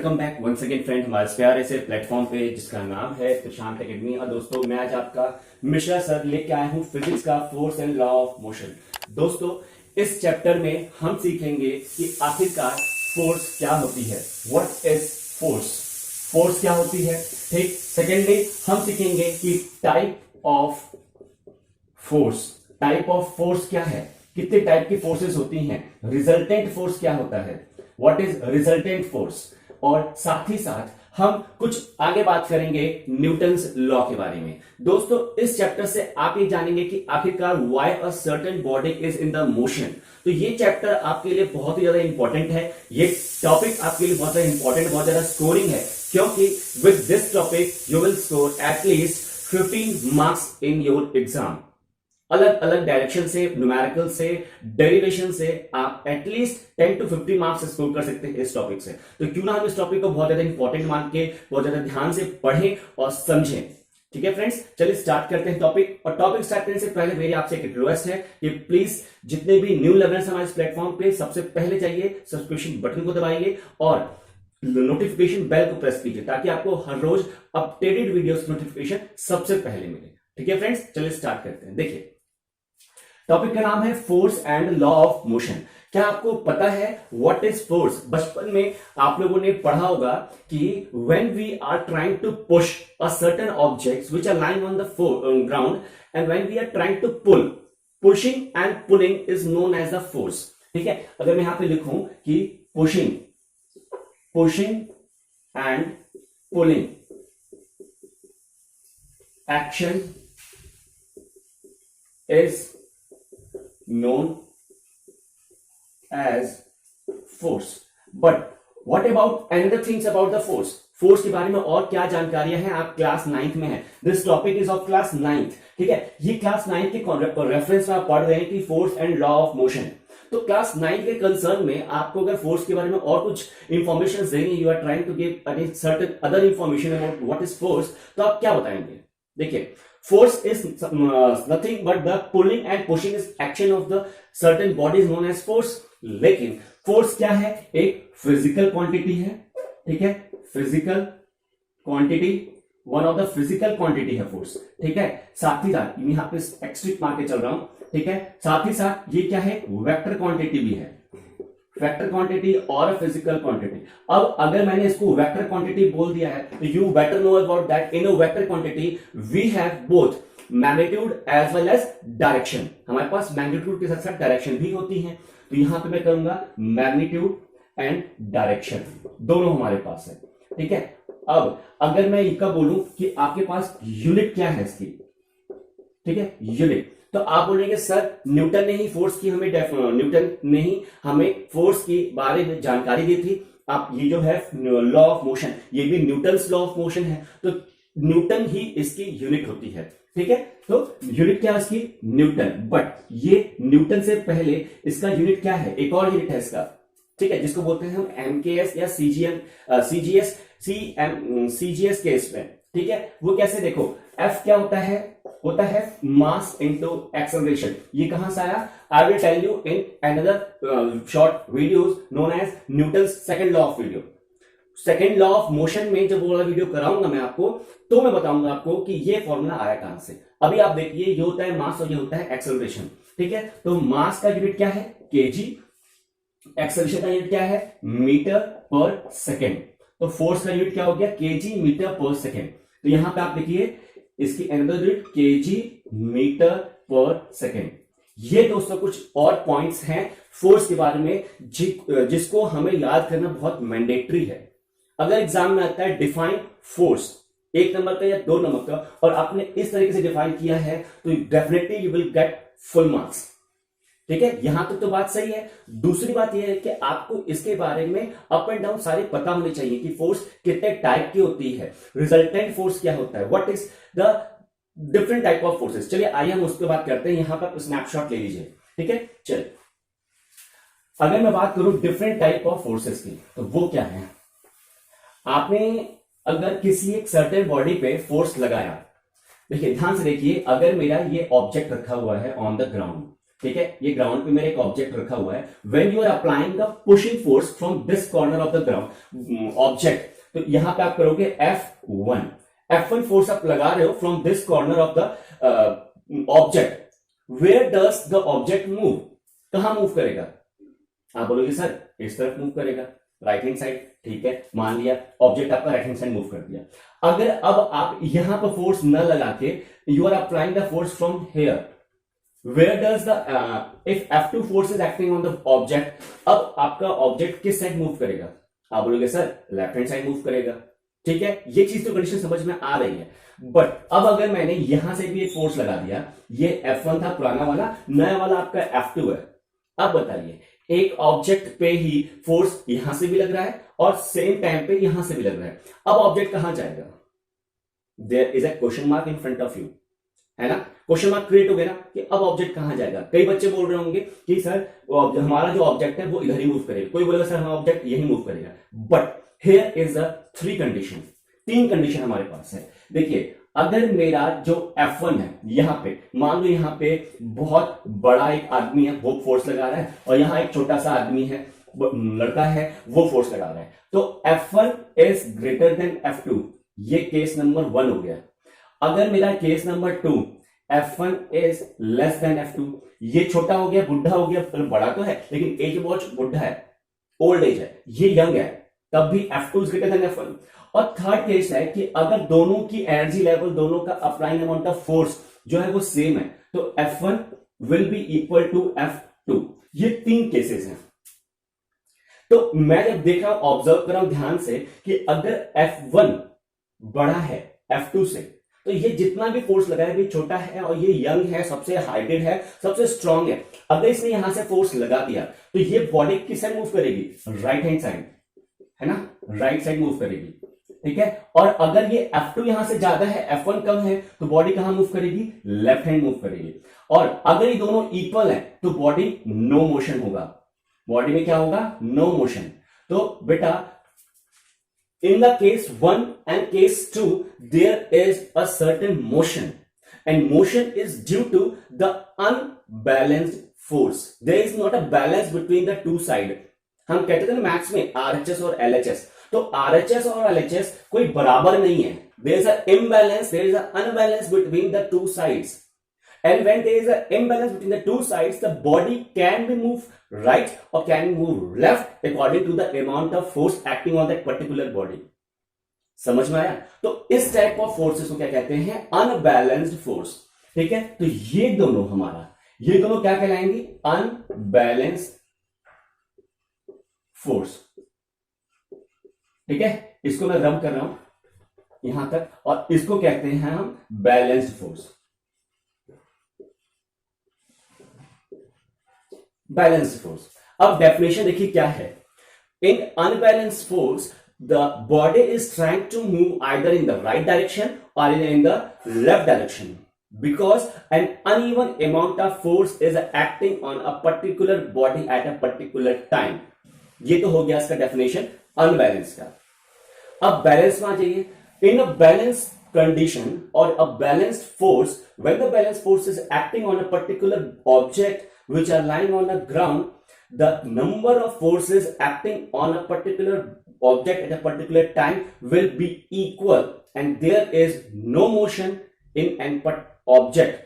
Welcome back once again friend हमारे प्यारे से प्लेटफॉर्म पे जिसका नाम है प्रशांत एकेडमी। और दोस्तों मैं आज आपका मिश्रा सर लेके आया हूं फिजिक्स का force and law of motion. दोस्तों इस चैप्टर में हम सीखेंगे कि आखिरकार फोर्स क्या होती है, व्हाट इज फोर्स, फोर्स क्या होती है। ठीक, सेकेंडली हम सीखेंगे कि type of force, type of force क्या है, कितने टाइप की फोर्सेस होती हैं, रिजल्टेंट फोर्स क्या होता है, व्हाट इज रिजल्टेंट फोर्स। और साथ ही साथ हम कुछ आगे बात करेंगे न्यूटन्स लॉ के बारे में। दोस्तों इस चैप्टर से आप ये जानेंगे कि आखिरकार why a certain body is in the motion. तो ये चैप्टर आपके लिए बहुत ही ज्यादा इंपॉर्टेंट है, ये टॉपिक आपके लिए बहुत ज्यादा इंपॉर्टेंट, बहुत ज्यादा स्कोरिंग है, क्योंकि with this topic you will score at least 15 marks in your exam. अलग अलग डायरेक्शन से, न्यूमेरिकल से, डेरिवेशन से आप एटलीस्ट 10 to 50 मार्क्स स्कोर कर सकते हैं इस टॉपिक से। तो क्यों ना हम इस टॉपिक को बहुत ज्यादा इंपॉर्टेंट मान के बहुत ज्यादा ध्यान से पढ़ें और समझें। ठीक है फ्रेंड्स, चलिए स्टार्ट करते हैं टॉपिक। और टॉपिक स्टार्ट करने से पहले मेरी आपसे एक रिक्वेस्ट है कि प्लीज जितने भी न्यू लर्नर्स हमारे इस प्लेटफॉर्म पे, सबसे पहले चाहिए सब्सक्रिप्शन बटन को दबाइए और नोटिफिकेशन बेल को प्रेस कीजिए ताकि आपको हर रोज अपडेटेड वीडियोस नोटिफिकेशन सबसे पहले मिले। ठीक है फ्रेंड्स, चलिए स्टार्ट करते हैं। देखिए टॉपिक का नाम है force and law of motion. क्या आपको पता है व्हाट इज फोर्स? बचपन में आप लोगों ने पढ़ा होगा कि when we are trying to push a certain objects which are lying on the ground and when we are trying to pull, pushing and pulling is known as the force. ठीक है, अगर मैं यहां पे लिखूं कि pushing, pushing and pulling action is known as force. But what about another things about the force? Force के बारे में और क्या जानकारियां हैं? आप क्लास 9th में हैं, this topic is of class 9th। ठीक है, ये क्लास 9th के रेफरेंस में आप पढ़ रहे हैं कि force and law of motion. तो क्लास 9 के कंसर्न में आपको अगर फोर्स के बारे में और कुछ इंफॉर्मेशन देंगे, you are trying to give certain other information about what is force, तो आप क्या बताएंगे? देखिए force is nothing but the pulling and pushing is action of the certain body is known as force। लेकिन force क्या है? एक physical quantity है। ठीक है, physical quantity, one of the physical quantity है फोर्स। ठीक है, साथ ही साथ यहां पे एक्स्ट्रिक मार के चल रहा हूं। ठीक है, साथ ही साथ ये क्या है? वेक्टर क्वांटिटी भी है, वेक्टर क्वांटिटी और फिजिकल क्वांटिटी। अब अगर मैंने इसको वेक्टर क्वांटिटी बोल दिया है तो you better know about that in a vector quantity we have both magnitude as well as direction. हमारे पास मैग्नीट्यूड के साथ साथ डायरेक्शन भी होती है। तो यहां पे मैं करूंगा मैग्नीट्यूड एंड डायरेक्शन, दोनों हमारे पास है। ठीक है, अब अगर मैं इसका बोलूं कि आपके पास यूनिट क्या है इसकी, ठीक है, यूनिट, तो आप बोलेंगे सर न्यूटन ने ही फोर्स की हमें न्यूटन ने ही हमें फोर्स के बारे में जानकारी दी थी। आप ये जो है लॉ ऑफ मोशन, ये भी न्यूटन्स लॉ ऑफ मोशन है, तो न्यूटन ही इसकी यूनिट होती है। ठीक है, तो यूनिट क्या है इसकी? न्यूटन। बट ये न्यूटन से पहले इसका यूनिट क्या है? एक और यूनिट है इसका, ठीक है, जिसको बोलते हैं हम एमकेएस या सीजीएस के इसमें। ठीक है, वो कैसे? देखो एफ क्या होता है? होता है मास इनटू एक्सेलरेशन। ये कहां से आया? I will tell you in another short videos known as Newton's second law of video. Second law of motion में जब वो वाला वीडियो कराऊंगा मैं आपको, तो मैं बताऊंगा आपको कि ये फॉर्मूला आया कहां से। अभी आप देखिए, ये होता है मास और ये होता है एक्सेलरेशन। ठीक है, तो मास का यूनिट क्या है? केजी। एक्सेलरेशन का यूनिट क्या है? मीटर पर सेकेंड। तो फोर्स का यूनिट क्या हो गया? केजी मीटर पर सेकेंड। तो यहां पे आप देखिए इसकी अनदर यूनिट केजी मीटर पर सेकेंड। ये दोस्तों कुछ और पॉइंट्स हैं फोर्स के बारे में जिसको हमें याद करना बहुत मैंडेटरी है। अगर एग्जाम में आता है डिफाइन फोर्स 1 नंबर का या 2 नंबर का, और आपने इस तरीके से डिफाइन किया है तो definitely you will get full marks. ठीक है, यहां तक तो बात सही है। दूसरी बात यह है कि आपको इसके बारे में अप एंड डाउन सारे पता होने चाहिए कि फोर्स कितने टाइप की होती है, रिजल्टेंट फोर्स क्या होता है, what is the different type of forces. चलिए आइए हम उसके बात करते हैं। यहां पर स्नैपशॉट ले लीजिए। ठीक है, चलिए अगर मैं बात करूं डिफरेंट टाइप ऑफ फोर्सेस की, तो वो क्या है? आपने अगर किसी एक सर्टेन बॉडी पे फोर्स लगाया, देखिए ध्यान से देखिए, अगर मेरा ये ऑब्जेक्ट रखा हुआ है ऑन द ग्राउंड, ठीक है, ये ग्राउंड पे मेरे एक ऑब्जेक्ट रखा हुआ है। When you are applying the pushing force from this corner of the ground object, तो यहां पे आप करोगे F1, F1 फोर्स आप लगा रहे हो from this corner of the object. Where does the object move, कहां मूव करेगा? आप बोलोगे सर इस तरफ मूव करेगा, राइट हैंड साइड। ठीक है, मान लिया ऑब्जेक्ट आपका राइट हैंड साइड मूव कर दिया। अगर अब आप यहां पर फोर्स न लगा के you are applying the force from here, where does the if F2 force is acting on the object, अब आपका ऑब्जेक्ट किस साइड मूव करेगा? आप बोलोगे sir left hand side move करेगा। ठीक है, ये चीज तो कंडीशन समझ में आ रही है। बट अब अगर मैंने यहां से भी एक फोर्स लगा दिया, ये F1 था पुराना वाला, नया वाला आपका F2 है। अब बताइए, एक ऑब्जेक्ट पे ही फोर्स यहां से भी लग रहा है और सेम टाइम पे यहां से भी लग रहा है, अब ऑब्जेक्ट कहां जाएगा? There is a question mark in front of you, है ना? क्वेश्चन मार्क क्रिएट हो गया ना कि अब ऑब्जेक्ट कहां जाएगा। कई बच्चे बोल रहे होंगे कि सर हमारा जो ऑब्जेक्ट है वो इधर ही मूव करेगा, कोई बोलेगा सर हमारा ऑब्जेक्ट यही मूव करेगा। But here is the three condition, तीन कंडीशन हमारे पास है। देखिए, अगर मेरा जो F1 है, यहां पे मान लो यहां पे बहुत बड़ा एक आदमी है वो फोर्स लगा रहा है, और यहां एक छोटा सा आदमी है, लड़का है, वो फोर्स लगा रहा है, तो F1 is greater than F2, ये केस नंबर 1 हो गया। अगर मेरा case number 2, F1 is less than F2, ये छोटा हो गया, बुढ़ा हो गया, बड़ा तो है लेकिन एज बहुत बुढ़ा है, ओल्ड एज है, ये यंग है, तब भी F2 is greater than F1। और थर्ड केस है कि अगर दोनों की एनर्जी लेवल, दोनों का अप्लाइंग अमाउंट ऑफ फोर्स जो है वो सेम है, तो F1 will be equal to F2। ये तीन केसेस हैं। तो मैं जब देख रहा हूं, ऑब्जर्व कर रहा हूं ध्यान से कि अगर F1 बड़ा है F2 से, तो ये जितना भी फोर्स लगा है भी छोटा है, और ये यंग है, सबसे हाइटेड है, सबसे स्ट्रांग है। अगर इसने यहां से फोर्स लगा दिया तो ये बॉडी किस साइड मूव करेगी? राइट हैंड साइड, है ना, राइट साइड मूव करेगी। ठीक है, और अगर ये F2 यहां से ज्यादा है, F1 कम है, तो बॉडी कहां मूव करेगी? लेफ्ट हैंड मूव करेगी। और अगर ये दोनों इक्वल है तो बॉडी नो मोशन होगा, बॉडी में क्या होगा? No motion. तो बेटा in the case 1 and case 2 there is a certain motion, and motion is due to the unbalanced force. There is not a balance between the two side. हम कहते थे ना मैथ्स में RHS और LHS, तो RHS और LHS कोई बराबर नहीं है। There is an imbalance, there is an unbalance between the two sides, and when there is an imbalance between the two sides, the body can be moved right or can move left according to the amount of force acting on that particular body. समझ में आया? तो इस type of forces को क्या कहते हैं? Unbalanced force. ठीक है, तो ये दोनों हमारा, ये दोनों क्या कहलाएंगे? Unbalanced force. ठीक है, इसको मैं रब कर रहा हूं यहां तक, और इसको कहते हैं हम बैलेंस्ड फोर्स। Balanced force. अब डेफिनेशन देखिए क्या है। In unbalanced force the body is trying to move either in the right direction or in the left direction because an uneven amount of force is acting on a particular body at a particular time. ये तो हो गया इसका definition unbalance का। अब balance में आ जाइए। In a balance condition or a balanced force, when the balanced force is acting on a particular object which are lying on the ground, the number of forces acting on a particular object at a particular time will be equal, and there is no motion in an object,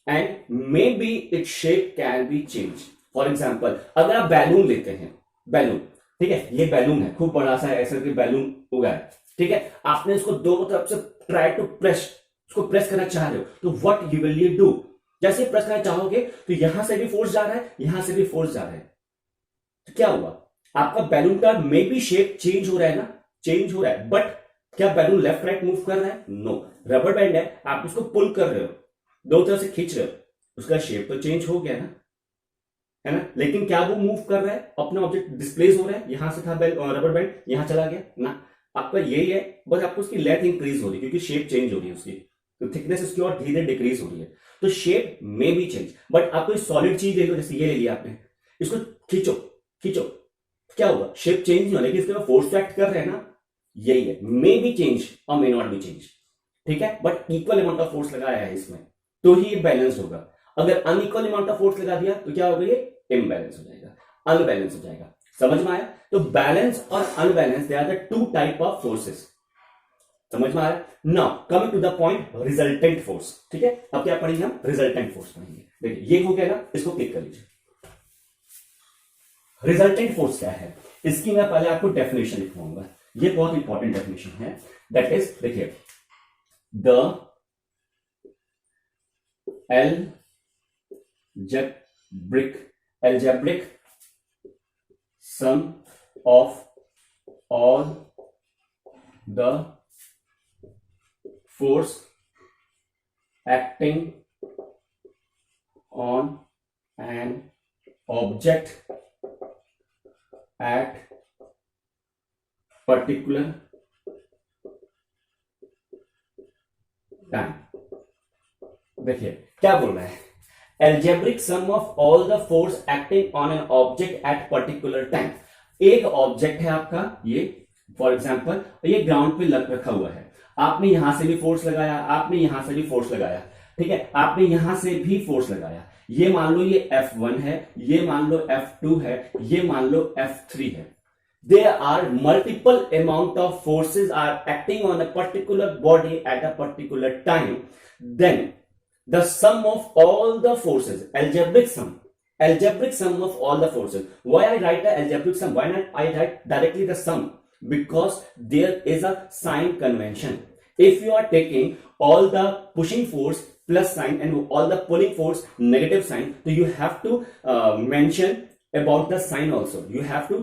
and maybe its shape can be changed. For example, अगर आप balloon लेते हैं, balloon, ठीक है, ये balloon है, खूब बड़ा सा ऐसा बैलून उगा है, ठीक है, आपने इसको दोनों तरफ से ट्राई टू प्रेस, उसको प्रेस करना चाह रहे हो, तो what you will you do? जैसे प्रेस करना चाहोगे तो यहां से भी फोर्स जा रहा है, यहां से भी फोर्स जा रहा है, तो क्या हुआ? आपका बैलून का मे बी शेप चेंज हो रहा है ना, चेंज हो रहा है, बट क्या बैलून लेफ्ट राइट मूव कर रहा है? नो। रबर बैंड है, आप उसको पुल कर रहे हो, दो तरफ से खींच रहे हो, उसका शेप तो चेंज हो गया ना, है ना, लेकिन क्या वो मूव कर रहा है? अपना ऑब्जेक्ट डिस्प्लेस हो रहा है, यहां से था रबर बैंड, यहां चला गया ना। आपका यही है, बस आपको उसकी लेंथ इंक्रीज हो रही है क्योंकि शेप चेंज हो रही है उसकी, तो थिकनेस उसकी और धीरे धीरे डिक्रीज हो रही है, तो शेप में भी चेंज। बट आप कोई सॉलिड चीज ले लो, जैसे ये ले लिया आपने, इसको खींचो खींचो, क्या होगा? शेप चेंज नहीं हो, लेकिन इसके फोर्स एक्ट कर रहे हैं ना, यही है, मे बी चेंज और मे नॉट बी चेंज, ठीक है, but equal amount of force लगाया है इसमें, तो ही ये बैलेंस होगा। अगर अनइक्वल अमाउंट ऑफ फोर्स लगा दिया तो क्या होगा, ये इम्बैलेंस हो जाएगा, अनबैलेंस हो जाएगा। समझ में आया? तो बैलेंस और unbalance they are the two type of forces. समझ में आया? Now coming to the point resultant force. ठीक है, अब क्या पढ़ेंगे हम? रिजल्टेंट फोर्स पढ़ेंगे। देखिए ये हो गया ना, इसको क्लिक कर लीजिए। रिजल्टेंट फोर्स क्या है, इसकी मैं पहले आपको डेफिनेशन लिखवाऊंगा, ये बहुत इंपॉर्टेंट डेफिनेशन है। दैट इज, देखिए, the algebraic sum of all the force acting on an object at particular time। देखिए क्या बोल रहा है, algebraic sum of all the force acting on an object at particular time. एक object है आपका ये, फॉर एग्जांपल ये ग्राउंड पे रखा हुआ है, आपने यहां से भी फोर्स लगाया, आपने यहां से भी फोर्स लगाया, ठीक है, आपने यहां से भी फोर्स लगाया। ये मान लो ये F1 है, ये मान लो F2 है, ये मान लो F3 है। There are multiple amount of forces are acting on a particular body at a particular time. Then the sum of all the forces, algebraic sum of all the forces. Why I write the algebraic sum? Why not I write directly the sum? Because there is a sign convention. If you are taking all the pushing force plus sign and all the pulling force negative sign, so you have to mention about the sign also. You have to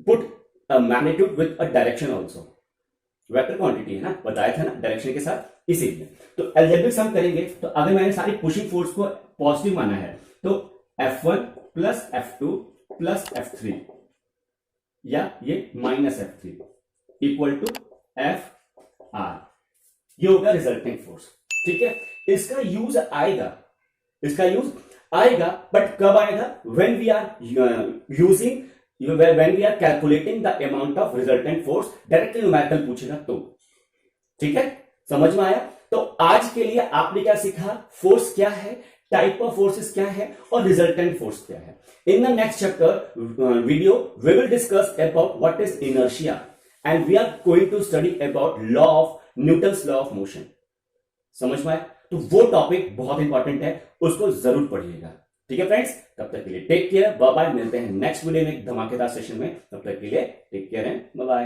put a magnitude with a direction also. Vector quantity है ना, बताया था ना direction के साथ, इसीलिए। तो algebraic सम करेंगे तो अगर मैंने सारी पुशिंग फोर्स को पॉजिटिव माना है तो F1 plus F2 plus F3 या ये minus F3 equal to FR, ये होगा रिजल्टिंग फोर्स। ठीक है, इसका यूज आएगा, बट कब आएगा? When we are using, when we are calculating the amount of resultant force, directly numerical पूछेगा तो। ठीक है, समझ में आया? तो आज के लिए आपने क्या सीखा, फोर्स क्या है, टाइप ऑफ फोर्सेस क्या है और रिजल्टेंट फोर्स क्या है। In the next chapter video we will discuss about what is inertia and we are going to study about law of Newton's law of motion. समझ में आया? तो वो टॉपिक बहुत इंपॉर्टेंट है, उसको जरूर पढ़िएगा। ठीक है फ्रेंड्स, तब तक के लिए टेक केयर, बाय बाय। मिलते हैं नेक्स्ट वीडियो में एक धमाकेदार सेशन में, तब तक के लिए take care and bye bye.